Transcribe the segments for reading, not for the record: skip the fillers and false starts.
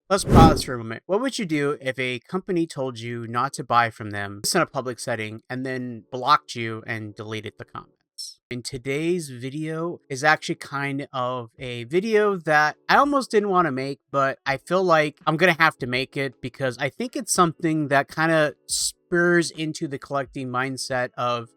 Let's pause for a moment. What would you do if a company told you not to buy from them in a public setting and then blocked you and deleted the comments? In today's video is actually kind of a video that I almost didn't want to make, but I feel like I'm going to have to make it because I think it's something that kind of spurs into the collecting mindset of,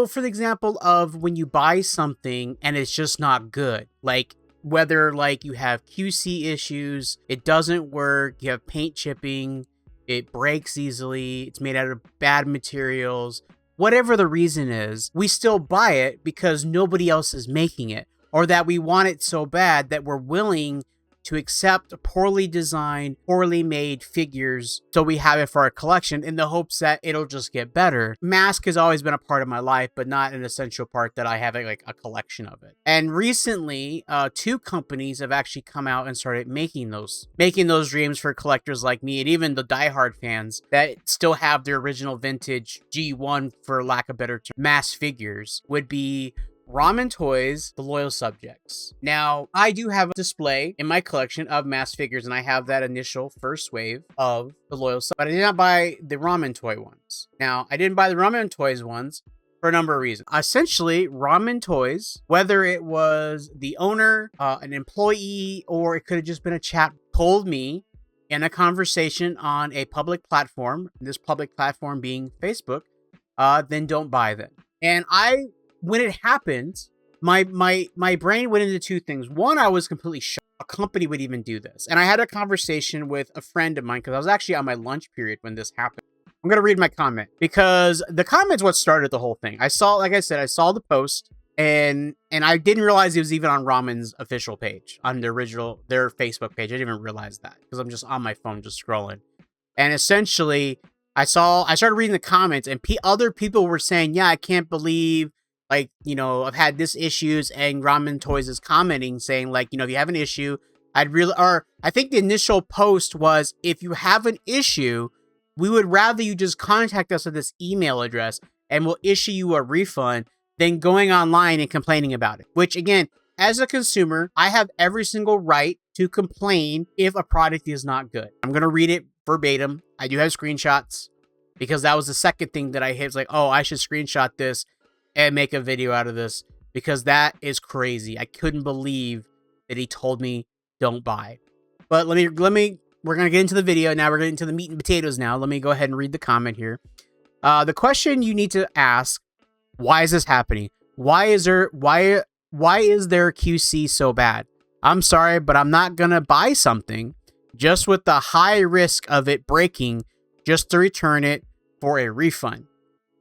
for the example of when you buy something and it's just not good. Like, whether like you have QC issues, it doesn't work, you have paint chipping, it breaks easily, it's made out of bad materials, whatever the reason is, we still buy it because nobody else is making it, or that we want it so bad that we're willing to accept poorly designed, poorly made figures so we have it for our collection in the hopes that it'll just get better. Mask has always been a part of my life, but not an essential part that I have like a collection of it. And recently, two companies have actually come out and started making those dreams for collectors like me and even the diehard fans that still have their original vintage G1, for lack of better term, mass figures, would be Ramen Toys, The Loyal Subjects. Now, I do have a display in my collection of mass figures, and I have that initial first wave of the Loyal Subjects, but I did not buy the Ramen Toy ones. Now, I didn't buy the Ramen Toys ones for a number of reasons. Essentially, Ramen Toys, whether it was the owner, an employee, or it could have just been a chat, told me in a conversation on a public platform, this public platform being Facebook, then don't buy them. And when it happened, my brain went into two things. One, I was completely shocked a company would even do this. And I had a conversation with a friend of mine because I was actually on my lunch period when this happened. I'm going to read my comment because the comment's what started the whole thing. I saw the post and I didn't realize it was even on Ramen's official page, on their Facebook page. I didn't even realize that because I'm just on my phone just scrolling. And essentially, I started reading the comments and other people were saying, yeah, I can't believe, like, I've had this issues, and Ramen Toys is commenting saying, like, if you have an issue, I think the initial post was, if you have an issue, we would rather you just contact us at this email address and we'll issue you a refund than going online and complaining about it. Which, again, as a consumer, I have every single right to complain if a product is not good. I'm going to read it verbatim. I do have screenshots because that was the second thing that I hit. It's like, oh, I should screenshot this and make a video out of this because that is crazy. I couldn't believe that he told me don't buy. But we're going to get into the video now. We're getting into the meat and potatoes now. Let me go ahead and read the comment here. The question you need to ask, why is this happening? Why is there QC so bad? I'm sorry, but I'm not going to buy something just with the high risk of it breaking just to return it for a refund.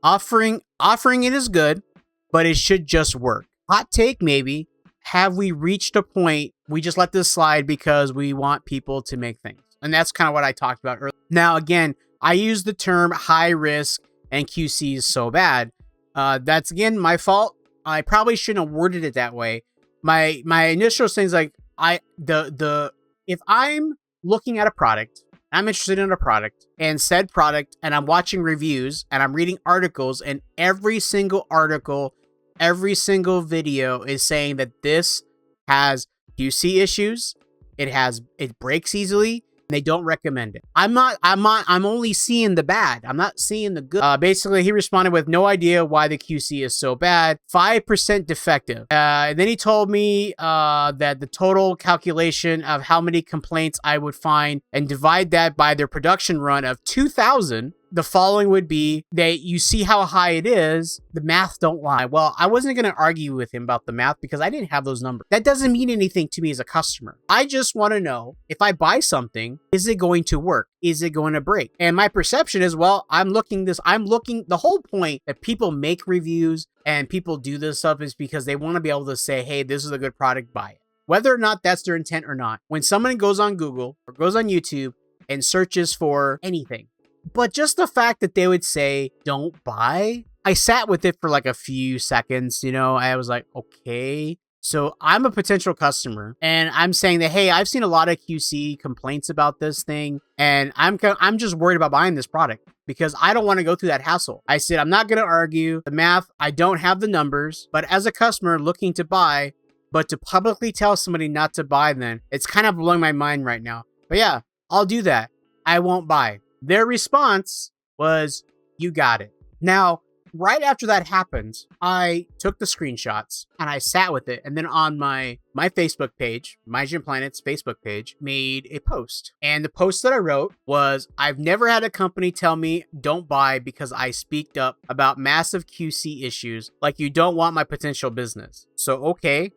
Offering it is good, but it should just work. Hot take, maybe. Have we reached a point we just let this slide because we want people to make things? And that's kind of what I talked about earlier. Now, again, I use the term high risk and QC is so bad. That's, again, my fault. I probably shouldn't have worded it that way. My initial thing is like, if I'm looking at a product, I'm interested in a product and said product, and I'm watching reviews and I'm reading articles, and every single article, every single video is saying that this has QC issues, it breaks easily, and they don't recommend it. I'm only seeing the bad. I'm not seeing the good. Basically, he responded with no idea why the QC is so bad. 5% defective. And then he told me that the total calculation of how many complaints I would find and divide that by their production run of 2,000. The following would be that you see how high it is. The math don't lie. Well, I wasn't going to argue with him about the math because I didn't have those numbers. That doesn't mean anything to me as a customer. I just want to know, if I buy something, is it going to work? Is it going to break? And my perception is, well, the whole point that people make reviews and people do this stuff is because they want to be able to say, hey, this is a good product, buy it. Whether or not that's their intent or not. When someone goes on Google or goes on YouTube and searches for anything, but just the fact that they would say, don't buy, I sat with it for like a few seconds, I was like, okay. So I'm a potential customer and I'm saying that, hey, I've seen a lot of QC complaints about this thing and I'm just worried about buying this product because I don't want to go through that hassle. I said, I'm not going to argue the math. I don't have the numbers, but as a customer looking to buy, but to publicly tell somebody not to buy then, it's kind of blowing my mind right now. But yeah, I'll do that. I won't buy. Their response was, you got it. Now, right after that happened, I took the screenshots and I sat with it. And then on my Facebook page, MajinPlanet's Facebook page, made a post. And the post that I wrote was, I've never had a company tell me don't buy because I speaked up about massive QC issues like you don't want my potential business. So, okay,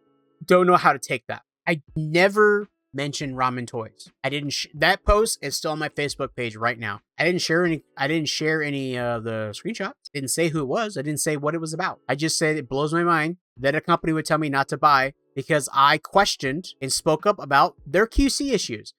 don't know how to take that. I never mention Ramen Toys. I didn't. That post is still on my Facebook page right now. I didn't share any of the screenshots. Didn't say who it was. I didn't say what it was about. I just said it blows my mind that a company would tell me not to buy because I questioned and spoke up about their QC issues.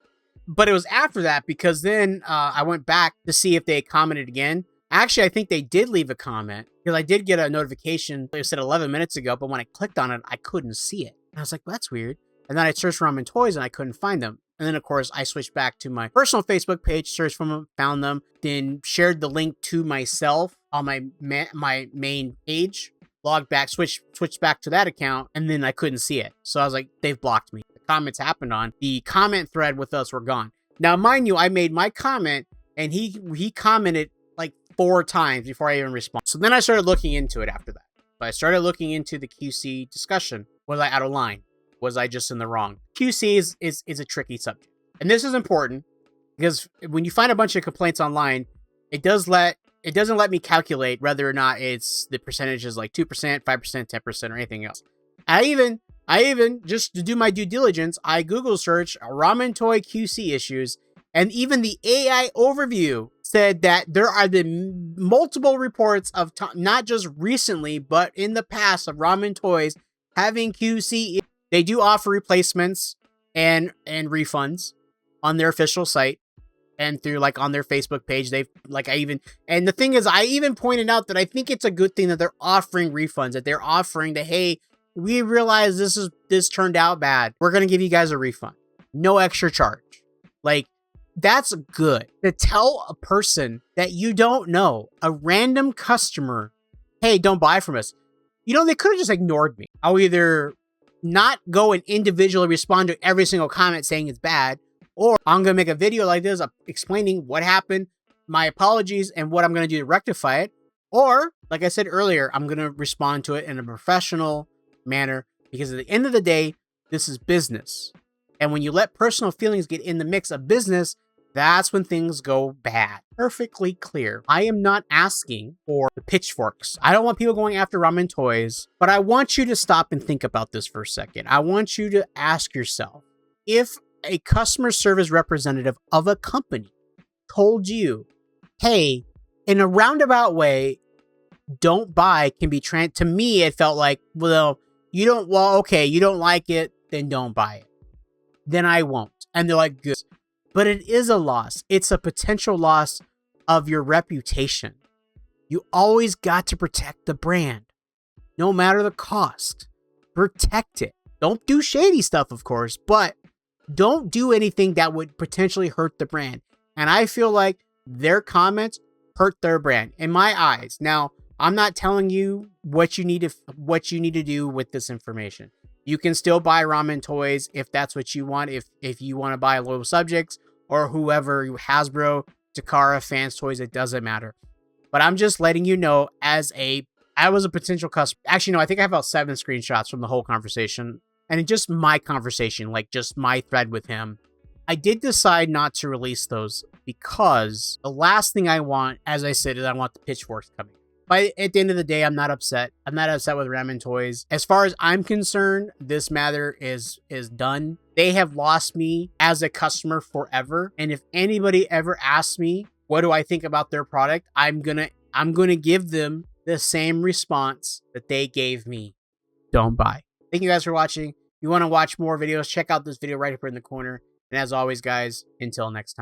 But it was after that, because then I went back to see if they commented again. Actually, I think they did leave a comment, because I did get a notification. It said 11 minutes ago, but when I clicked on it, I couldn't see it. And I was like, well, that's weird. And then I searched Ramen Toys and I couldn't find them. And then, of course, I switched back to my personal Facebook page, searched for them, found them, then shared the link to myself on my main page, logged back, switched back to that account, and then I couldn't see it. So I was like, they've blocked me. The comments happened on the comment thread with us were gone. Now, mind you, I made my comment and he commented like 4 times before I even responded. So then I started looking into it after that. So I started looking into the QC discussion. Was I out of line? Was I just in the wrong? QC is a tricky subject. And this is important because when you find a bunch of complaints online, it doesn't let me calculate whether or not it's the percentages like 2%, 5%, 10%, or anything else. I even just to do my due diligence, I Google search Ramen Toy QC issues, and even the AI overview said that there are the multiple reports of not just recently, but in the past of Ramen Toys having QC. They do offer replacements and refunds on their official site and through like on their Facebook page. They've like and the thing is, I even pointed out that I think it's a good thing that they're offering refunds, that they're offering that, hey, we realize this turned out bad. We're going to give you guys a refund. No extra charge. Like, that's good. To tell a person that you don't know, a random customer, hey, don't buy from us. You know, they could have just ignored me. I'll either not go and individually respond to every single comment saying it's bad, or I'm going to make a video like this explaining what happened, my apologies, and what I'm going to do to rectify it. Or, like I said earlier, I'm going to respond to it in a professional manner, because at the end of the day, this is business. And when you let personal feelings get in the mix of business, that's when things go bad. Perfectly clear. I am not asking for the pitchforks. I don't want people going after Ramen Toys, but I want you to stop and think about this for a second. I want you to ask yourself, if a customer service representative of a company told you, hey, in a roundabout way, don't buy can be to me, it felt like, well, okay, you don't like it, then don't buy it. Then I won't. And they're like, good. But it is a loss. It's a potential loss of your reputation. You always got to protect the brand, no matter the cost. Protect it. Don't do shady stuff, of course, but don't do anything that would potentially hurt the brand. And I feel like their comments hurt their brand in my eyes. Now, I'm not telling you what you need to do with this information. You can still buy Ramen Toys if that's what you want. If you want to buy Loyal Subjects or whoever, Hasbro, Takara, Fans Toys, it doesn't matter. But I'm just letting you know, I was a potential customer. Actually, no, I think I have about 7 screenshots from the whole conversation. And in just my conversation, like just my thread with him, I did decide not to release those because the last thing I want, as I said, is I want the pitchforks coming. But at the end of the day, I'm not upset. I'm not upset with Ramen Toys. As far as I'm concerned, this matter is done. They have lost me as a customer forever. And if anybody ever asks me, what do I think about their product? I'm gonna give them the same response that they gave me. Don't buy. Thank you guys for watching. If you want to watch more videos, check out this video right up here in the corner. And as always, guys, until next time.